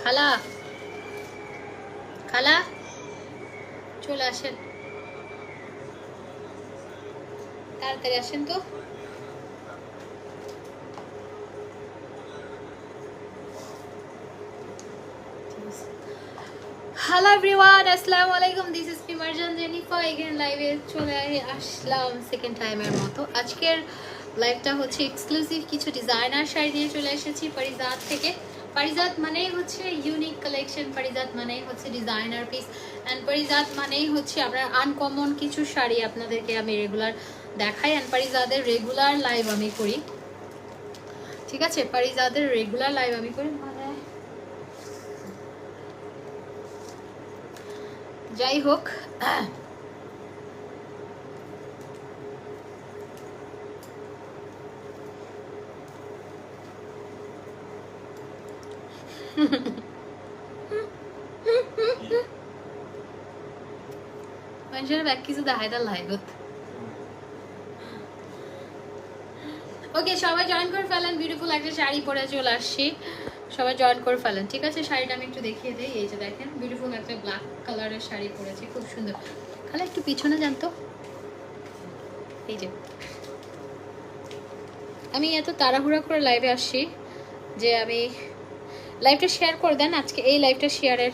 খালা খালা চলে আসেন, তাড়াতাড়ি আসেন তো। হ্যালো এভরিওয়ান, আসসালামু আলাইকুম। দিস ইজ পিমারজান জেনিফা। এগেন লাইভে চলে আসলাম সেকেন্ড টাইমের মতো। আজকের লাইভটা হচ্ছে এক্সক্লুসিভ কিছু ডিজাইনার শাড়ি নিয়ে চলে এসেছি পারিজাত থেকে। পারিজাত মানেই হচ্ছে ইউনিক কালেকশন, পারিজাত মানেই হচ্ছে ডিজাইনার পিস, অ্যান্ড পারিজাত মানেই হচ্ছে আমরা আনকমন কিছু শাড়ি আপনাদেরকে আমি রেগুলার দেখাই। অ্যান্ড পারিজাতের রেগুলার লাইভ আমি করি, ঠিক আছে? পারিজাতের রেগুলার লাইভ আমি করি, মানে যাই হোক। মানুষের ব্যাগ কিছু দেখায় তার লাইভত। ওকে, সবাই জয়েন করে ফেলেন। বিউটিফুল একটা শাড়ি পরে চলে আসছি, সবাই জয়েন করে ফেলেন, ঠিক আছে? শাড়িটা আমি একটু দেখিয়ে দিই। এই যে দেখেন, বিউটিফুল একটা ব্ল্যাক কালারের শাড়ি পরেছি, খুব সুন্দর। খালি একটু পিছনে যান তো। এই যে আমি এত তাড়াহুড়া করে লাইভে আসছি যে আমি লাইভটা শেয়ার করে দেন আজকে। এই লাইভটা শেয়ারের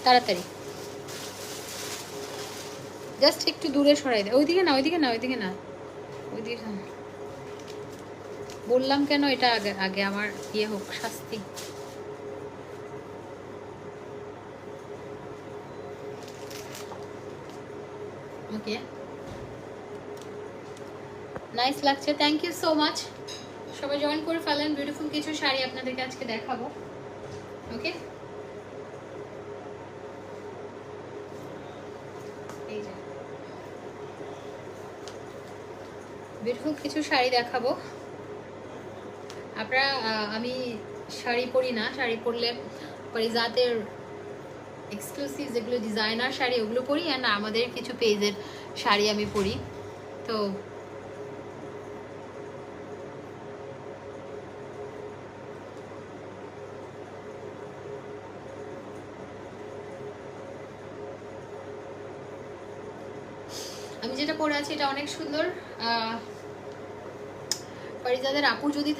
তাড়াতাড়ি জাস্ট একটু দূরে সরাই দেয়। ওইদিকে না, ওইদিকে না, ওইদিকে না, ওইদিকে না। বললাম কেন, এটা আগে আগে আমার ইয়ে হোক, শাস্তি। ওকে, নাইস লাগছে, থ্যাংক ইউ সো মাচ। সবাই জয়েন করে ফেলেন। বিউটিফুল কিছু শাড়ি আপনাদেরকে আজকে দেখাবো। ওকে, এই যে বিউটিফুল কিছু শাড়ি দেখাবো আপনারা। আমি শাড়ি পরি না, শাড়ি পরলে পারিজাতের এক্সক্লুসিভ যেগুলো ডিজাইনার শাড়ি ওগুলো পরি, আর না আমাদের কিছু পেজের শাড়ি আমি পরি। তো আমি যেটা পরে আছি এটা অনেক সুন্দর। পারিজাতের আপু যদি